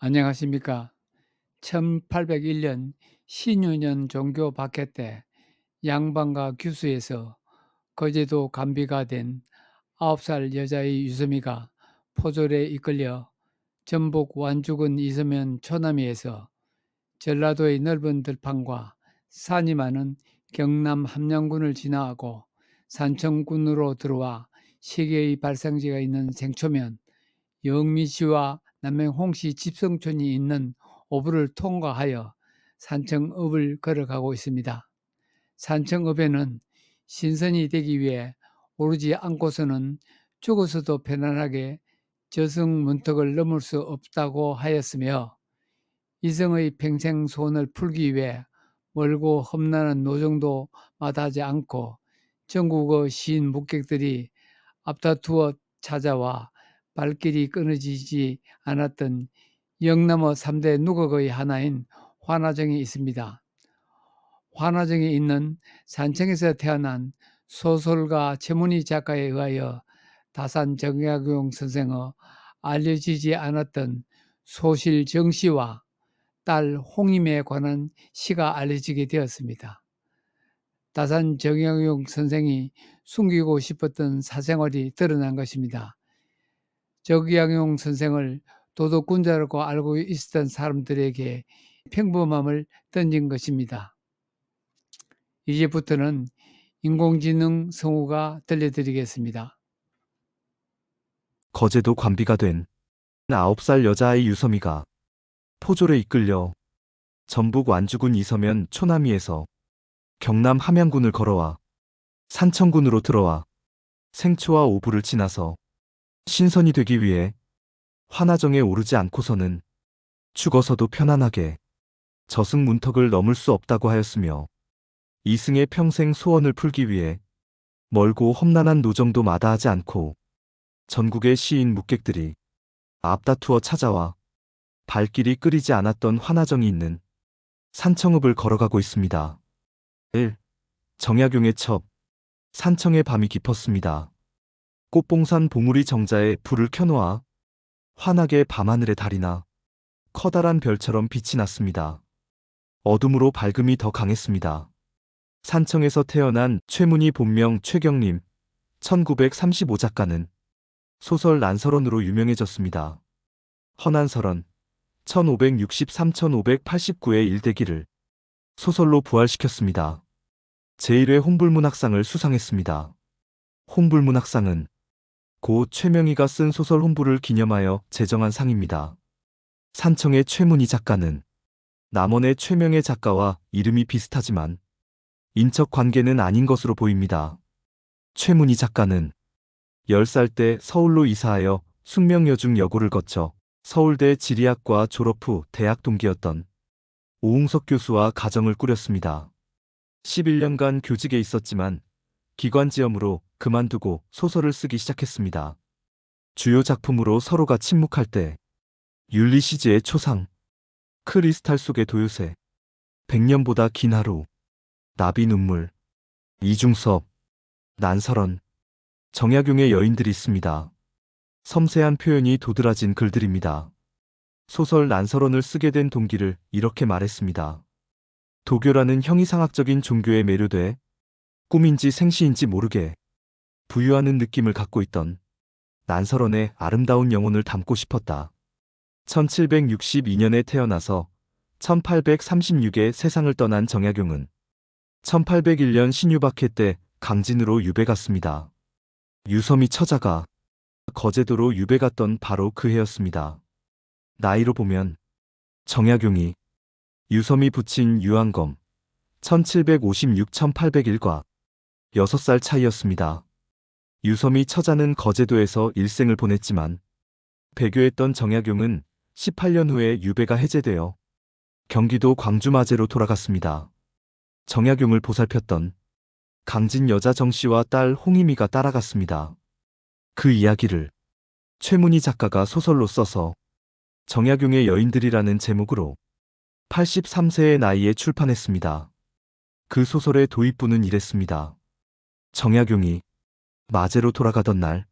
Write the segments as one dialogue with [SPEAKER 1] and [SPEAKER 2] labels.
[SPEAKER 1] 안녕하십니까. 1801년 신유년 종교 박해 때 양반과 규수에서 거제도 간비가 된 9살 여자의 유섬이가 포졸에 이끌려 전북 완주군 이서면 초남이에서 전라도의 넓은 들판과 산이 많은 경남 함양군을 지나고 산청군으로 들어와 세계의 발상지가 있는 생초면, 영미시와 남행 홍시 집성촌이 있는 오불을 통과하여 산청읍을 걸어가고 있습니다. 산청읍에는 신선이 되기 위해 오르지 않고서는 죽어서도 편안하게 저승 문턱을 넘을 수 없다고 하였으며, 이성의 평생 소원을 풀기 위해 멀고 험난한 노정도 마다하지 않고 전국의 시인 묵객들이 앞다투어 찾아와 발길이 끊어지지 않았던 영남어 3대 누각의 하나인 환화정이 있습니다. 환화정에 있는 산청에서 태어난 소설가 최문희 작가에 의하여 다산 정약용 선생의 알려지지 않았던 소실 정시와 딸 홍임에 관한 시가 알려지게 되었습니다. 다산 정약용 선생이 숨기고 싶었던 사생활이 드러난 것입니다. 정약용 선생을 도덕군자라고 알고 있었던 사람들에게 평범함을 던진 것입니다. 이제부터는 인공지능 성우가 들려드리겠습니다.
[SPEAKER 2] 거제도 관비가 된 9살 여자아이 유섬이가 포졸에 이끌려 전북 완주군 이서면 초남이에서 경남 함양군을 걸어와 산청군으로 들어와 생초와 오부를 지나서 신선이 되기 위해 환화정에 오르지 않고서는 죽어서도 편안하게 저승 문턱을 넘을 수 없다고 하였으며, 이승의 평생 소원을 풀기 위해 멀고 험난한 노정도 마다하지 않고 전국의 시인 묵객들이 앞다투어 찾아와 발길이 끄리지 않았던 환화정이 있는 산청읍을 걸어가고 있습니다. 1. 정약용의 첩. 산청의 밤이 깊었습니다. 꽃봉산 봉우리 정자에 불을 켜놓아 환하게 밤하늘의 달이나 커다란 별처럼 빛이 났습니다. 어둠으로 밝음이 더 강했습니다. 산청에서 태어난 최문희 본명 최경림 1935 작가는 소설 난설원으로 유명해졌습니다. 허난설원 1563-1589의 일대기를 소설로 부활시켰습니다. 제1회 홍불문학상을 수상했습니다. 홍불문학상은 고 최명희가 쓴 소설 홍불을 기념하여 제정한 상입니다. 산청의 최문희 작가는 남원의 최명의 작가와 이름이 비슷하지만 인척 관계는 아닌 것으로 보입니다. 최문희 작가는 10살 때 서울로 이사하여 숙명여중여고를 거쳐 서울대 지리학과 졸업 후 대학 동기였던 오웅석 교수와 가정을 꾸렸습니다. 11년간 교직에 있었지만 기관지염으로 그만두고 소설을 쓰기 시작했습니다. 주요 작품으로 서로가 침묵할 때, 율리시즈의 초상, 크리스탈 속의 도요새, 100년보다 긴 하루, 나비 눈물, 이중섭, 난설원, 정약용의 여인들이 있습니다. 섬세한 표현이 도드라진 글들입니다. 소설 난설원을 쓰게 된 동기를 이렇게 말했습니다. 도교라는 형이상학적인 종교에 매료돼 꿈인지 생시인지 모르게 부유하는 느낌을 갖고 있던 난설원의 아름다운 영혼을 담고 싶었다. 1762년에 태어나서 1836에 세상을 떠난 정약용은 1801년 신유박해 때 강진으로 유배 갔습니다. 유섬이 처자가 거제도로 유배 갔던 바로 그 해였습니다. 나이로 보면 정약용이 유섬이 붙인 유한검 1756-1801과 6살 차이였습니다. 유섬이 처자는 거제도에서 일생을 보냈지만 배교했던 정약용은 18년 후에 유배가 해제되어 경기도 광주마제로 돌아갔습니다. 정약용을 보살폈던 강진 여자 정씨와 딸 홍임이가 따라갔습니다. 그 이야기를 최문희 작가가 소설로 써서 정약용의 여인들이라는 제목으로 83세의 나이에 출판했습니다. 그 소설의 도입부는 이랬습니다. 정약용이 마제로 돌아가던 날,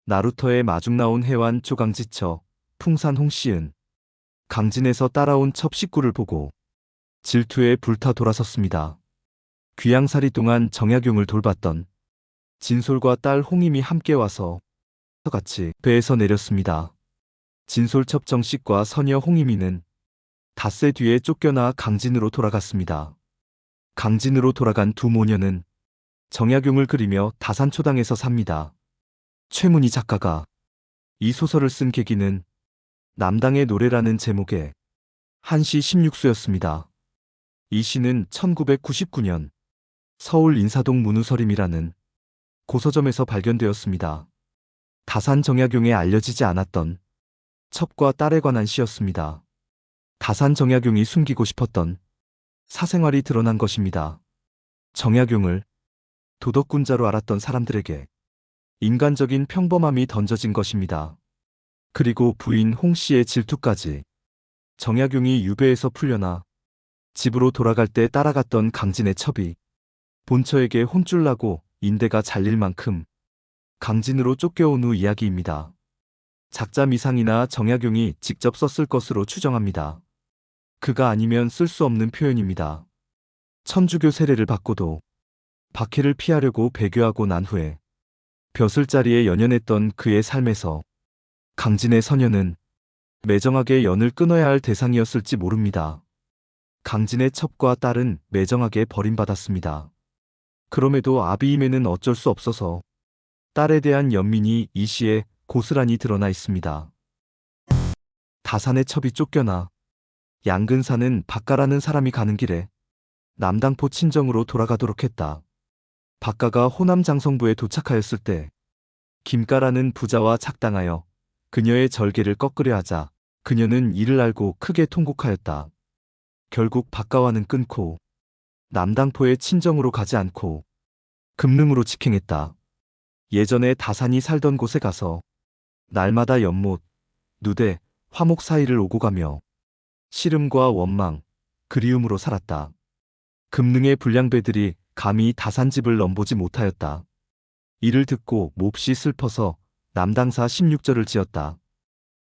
[SPEAKER 2] 나루터에 마중 나온 해완 조강지처 풍산 홍씨은 강진에서 따라온 첩 식구를 보고 질투에 불타 돌아섰습니다. 귀양살이 동안 정약용을 돌봤던 진솔과 딸 홍임이 함께 와서 같이 배에서 내렸습니다. 진솔첩 정식과 서녀 홍임이는 닷새 뒤에 쫓겨나 강진으로 돌아갔습니다. 강진으로 돌아간 두 모녀는 정약용을 그리며 다산초당에서 삽니다. 최문희 작가가 이 소설을 쓴 계기는 남당의 노래라는 제목의 한시 16수였습니다. 이 시는 1999년 서울 인사동 문우서림이라는 고서점에서 발견되었습니다. 다산 정약용에 알려지지 않았던 첩과 딸에 관한 시였습니다. 다산 정약용이 숨기고 싶었던 사생활이 드러난 것입니다. 정약용을 도덕군자로 알았던 사람들에게 인간적인 평범함이 던져진 것입니다. 그리고 부인 홍 씨의 질투까지. 정약용이 유배에서 풀려나 집으로 돌아갈 때 따라갔던 강진의 첩이 본처에게 혼쭐 나고 인대가 잘릴 만큼 강진으로 쫓겨온 후 이야기입니다. 작자 미상이나 정약용이 직접 썼을 것으로 추정합니다. 그가 아니면 쓸 수 없는 표현입니다. 천주교 세례를 받고도 박해를 피하려고 배교하고 난 후에 벼슬자리에 연연했던 그의 삶에서 강진의 서녀는 매정하게 연을 끊어야 할 대상이었을지 모릅니다. 강진의 첩과 딸은 매정하게 버림받았습니다. 그럼에도 아비임에는 어쩔 수 없어서 딸에 대한 연민이 이 시에 고스란히 드러나 있습니다. 다산의 첩이 쫓겨나 양근사는 박가라는 사람이 가는 길에 남당포 친정으로 돌아가도록 했다. 박가가 호남 장성부에 도착하였을 때 김가라는 부자와 착당하여 그녀의 절개를 꺾으려 하자 그녀는 이를 알고 크게 통곡하였다. 결국 박가와는 끊고 남당포의 친정으로 가지 않고 금릉으로 직행했다. 예전에 다산이 살던 곳에 가서 날마다 연못, 누대, 화목 사이를 오고 가며 시름과 원망, 그리움으로 살았다. 금능의 불량배들이 감히 다산집을 넘보지 못하였다. 이를 듣고 몹시 슬퍼서 남당사 16절을 지었다.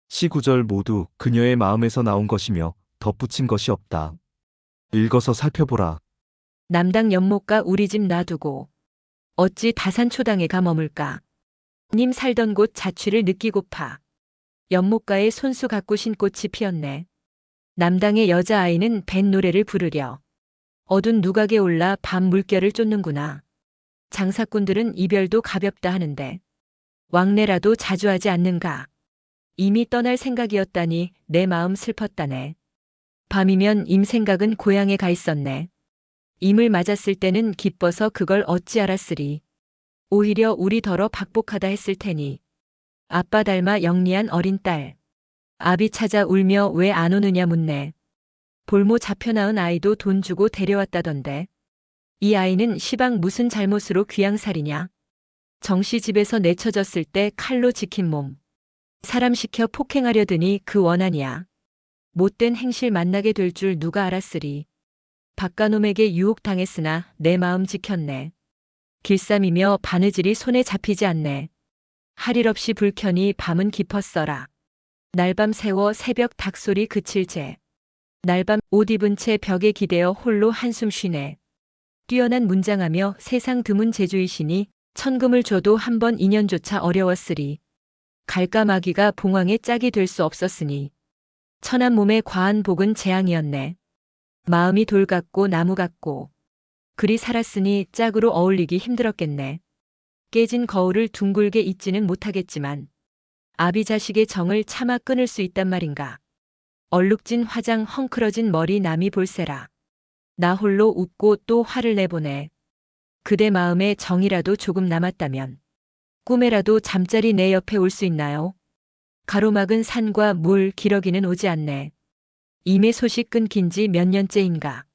[SPEAKER 2] 시 9절 모두 그녀의 마음에서 나온 것이며 덧붙인 것이 없다. 읽어서 살펴보라.
[SPEAKER 3] 남당 연못가 우리 집 놔두고 어찌 다산초당에 가 머물까. 님 살던 곳 자취를 느끼고파. 연못가에 손수 가꾸신 꽃이 피었네. 남당의 여자아이는 밴 노래를 부르려 어둔 누각에 올라 밤 물결을 쫓는구나. 장사꾼들은 이별도 가볍다 하는데 왕래라도 자주 하지 않는가. 이미 떠날 생각이었다니 내 마음 슬펐다네. 밤이면 임 생각은 고향에 가 있었네. 임을 맞았을 때는 기뻐서 그걸 어찌 알았으리. 오히려 우리 더러 박복하다 했을 테니. 아빠 닮아 영리한 어린 딸. 아비 찾아 울며 왜 안 오느냐 묻네. 볼모 잡혀 낳은 아이도 돈 주고 데려왔다던데. 이 아이는 시방 무슨 잘못으로 귀양살이냐. 정씨 집에서 내쳐졌을 때 칼로 지킨 몸. 사람 시켜 폭행하려더니 그 원한이야. 못된 행실 만나게 될 줄 누가 알았으리. 박가놈에게 유혹당했으나 내 마음 지켰네. 길쌈이며 바느질이 손에 잡히지 않네. 할 일 없이 불켜니 밤은 깊었어라. 날밤 새워 새벽 닭소리 그칠 제. 날밤 옷 입은 채 벽에 기대어 홀로 한숨 쉬네. 뛰어난 문장하며 세상 드문 제주이시니 천금을 줘도 한 번 인연조차 어려웠으리. 갈까마귀가 봉황의 짝이 될 수 없었으니. 천한 몸의 과한 복은 재앙이었네. 마음이 돌 같고 나무 같고. 그리 살았으니 짝으로 어울리기 힘들었겠네. 깨진 거울을 둥글게 잊지는 못하겠지만 아비 자식의 정을 차마 끊을 수 있단 말인가. 얼룩진 화장 헝클어진 머리 남이 볼세라. 나 홀로 웃고 또 화를 내보내. 그대 마음에 정이라도 조금 남았다면 꿈에라도 잠자리 내 옆에 올 수 있나요? 가로막은 산과 물 기러기는 오지 않네. 임의 소식 끊긴 지 몇 년째인가.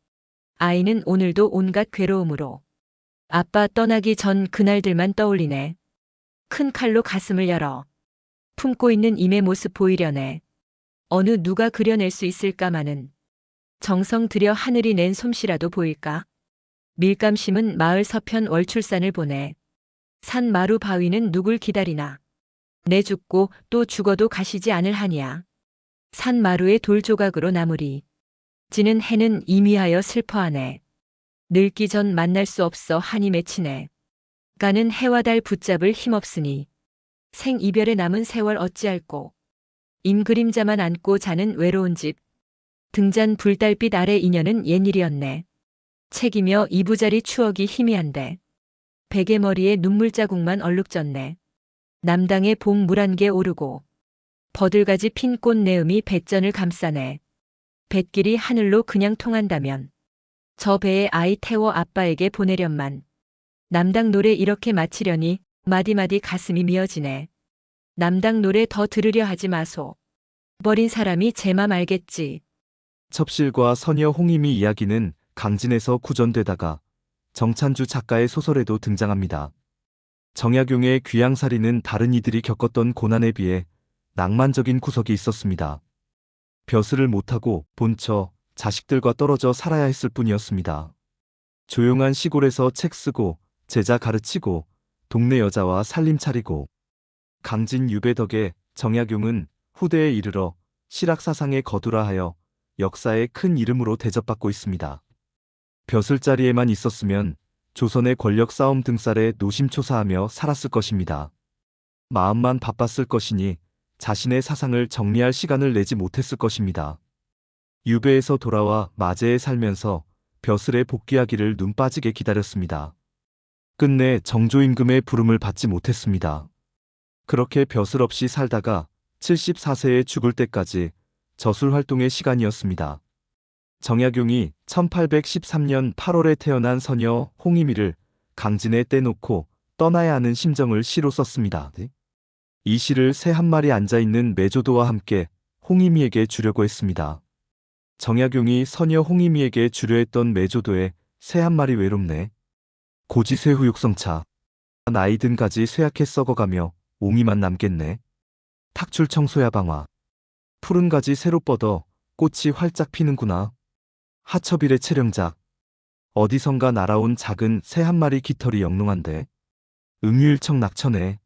[SPEAKER 3] 아이는 오늘도 온갖 괴로움으로 아빠 떠나기 전 그날들만 떠올리네. 큰 칼로 가슴을 열어 품고 있는 임의 모습 보이려네. 어느 누가 그려낼 수 있을까마는 정성 들여 하늘이 낸 솜씨라도 보일까? 밀감심은 마을 서편 월출산을 보내. 산 마루 바위는 누굴 기다리나. 내 죽고 또 죽어도 가시지 않을 하니야. 산 마루의 돌 조각으로 나무리. 지는 해는 이미하여 슬퍼하네. 늙기 전 만날 수 없어 한이 맺히네. 가는 해와 달 붙잡을 힘없으니 생 이별에 남은 세월 어찌할꼬. 임 그림자만 안고 자는 외로운 집. 등잔 불달빛 아래 인연은 옛일이었네. 책이며 이부자리 추억이 희미한데 베개 머리에 눈물 자국만 얼룩졌네. 남당에 봄 물 한 개 오르고 버들가지 핀 꽃 내음이 뱃전을 감싸네. 뱃길이 하늘로 그냥 통한다면 저 배에 아이 태워 아빠에게 보내련만. 남당 노래 이렇게 마치려니 마디마디 가슴이 미어지네. 남당 노래 더 들으려 하지 마소. 버린 사람이 제 맘 알겠지.
[SPEAKER 2] 첩실과 서녀 홍임이 이야기는 강진에서 구전되다가 정찬주 작가의 소설에도 등장합니다. 정약용의 귀양살이는 다른 이들이 겪었던 고난에 비해 낭만적인 구석이 있었습니다. 벼슬을 못하고 본처, 자식들과 떨어져 살아야 했을 뿐이었습니다. 조용한 시골에서 책 쓰고 제자 가르치고 동네 여자와 살림 차리고 강진 유배 덕에 정약용은 후대에 이르러 실학사상에 거두라하여 역사의 큰 이름으로 대접받고 있습니다. 벼슬 자리에만 있었으면 조선의 권력 싸움 등살에 노심초사하며 살았을 것입니다. 마음만 바빴을 것이니 자신의 사상을 정리할 시간을 내지 못했을 것입니다. 유배에서 돌아와 마제에 살면서 벼슬에 복귀하기를 눈 빠지게 기다렸습니다. 끝내 정조임금의 부름을 받지 못했습니다. 그렇게 벼슬 없이 살다가 74세에 죽을 때까지 저술 활동의 시간이었습니다. 정약용이 1813년 8월에 태어난 서녀 홍임이를 강진에 떼놓고 떠나야 하는 심정을 시로 썼습니다. 이 시를 새 한 마리 앉아있는 메조도와 함께 홍임이에게 주려고 했습니다. 정약용이 서녀 홍임이에게 주려 했던 메조도에 새 한 마리 외롭네. 고지쇠후 육성차. 나이 든 가지 쇠약해 썩어가며 옹이만 남겠네. 탁출 청소야 방화. 푸른 가지 새로 뻗어 꽃이 활짝 피는구나. 하첩일의 채령작. 어디선가 날아온 작은 새 한 마리 깃털이 영롱한데. 응유일청 낙천에.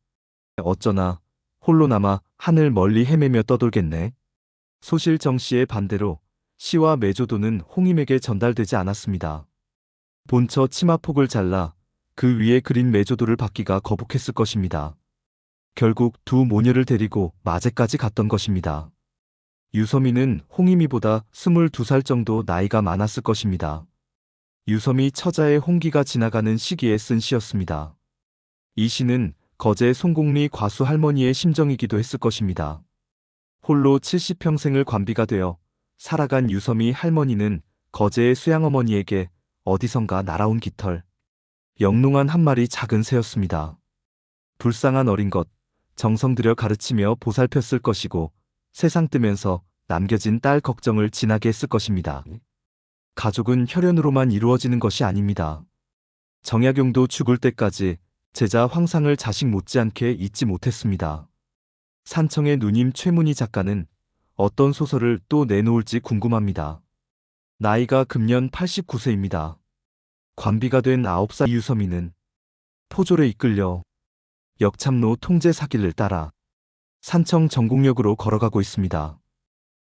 [SPEAKER 2] 어쩌나 홀로 남아 하늘 멀리 헤매며 떠돌겠네. 소실 정씨의 반대로 시와 메조도는 홍임에게 전달되지 않았습니다. 본처 치마폭을 잘라 그 위에 그린 메조도를 받기가 거북했을 것입니다. 결국 두 모녀를 데리고 마제까지 갔던 것입니다. 유섬이는 홍임이보다 22살 정도 나이가 많았을 것입니다. 유섬이 처자의 홍기가 지나가는 시기에 쓴 시였습니다. 이 시는 거제 송곡리 과수 할머니의 심정이기도 했을 것입니다. 홀로 70평생을 관비가 되어 살아간 유섬이 할머니는 거제의 수양어머니에게 어디선가 날아온 깃털, 영롱한 한 마리 작은 새였습니다. 불쌍한 어린 것, 정성 들여 가르치며 보살폈을 것이고 세상 뜨면서 남겨진 딸 걱정을 진하게 했을 것입니다. 가족은 혈연으로만 이루어지는 것이 아닙니다. 정약용도 죽을 때까지 제자 황상을 자식 못지않게 잊지 못했습니다. 산청의 누님 최문희 작가는 어떤 소설을 또 내놓을지 궁금합니다. 나이가 금년 89세입니다. 관비가 된 9살 유섬이는 포졸에 이끌려 역참로 통제 사길을 따라 산청 전곡역으로 걸어가고 있습니다.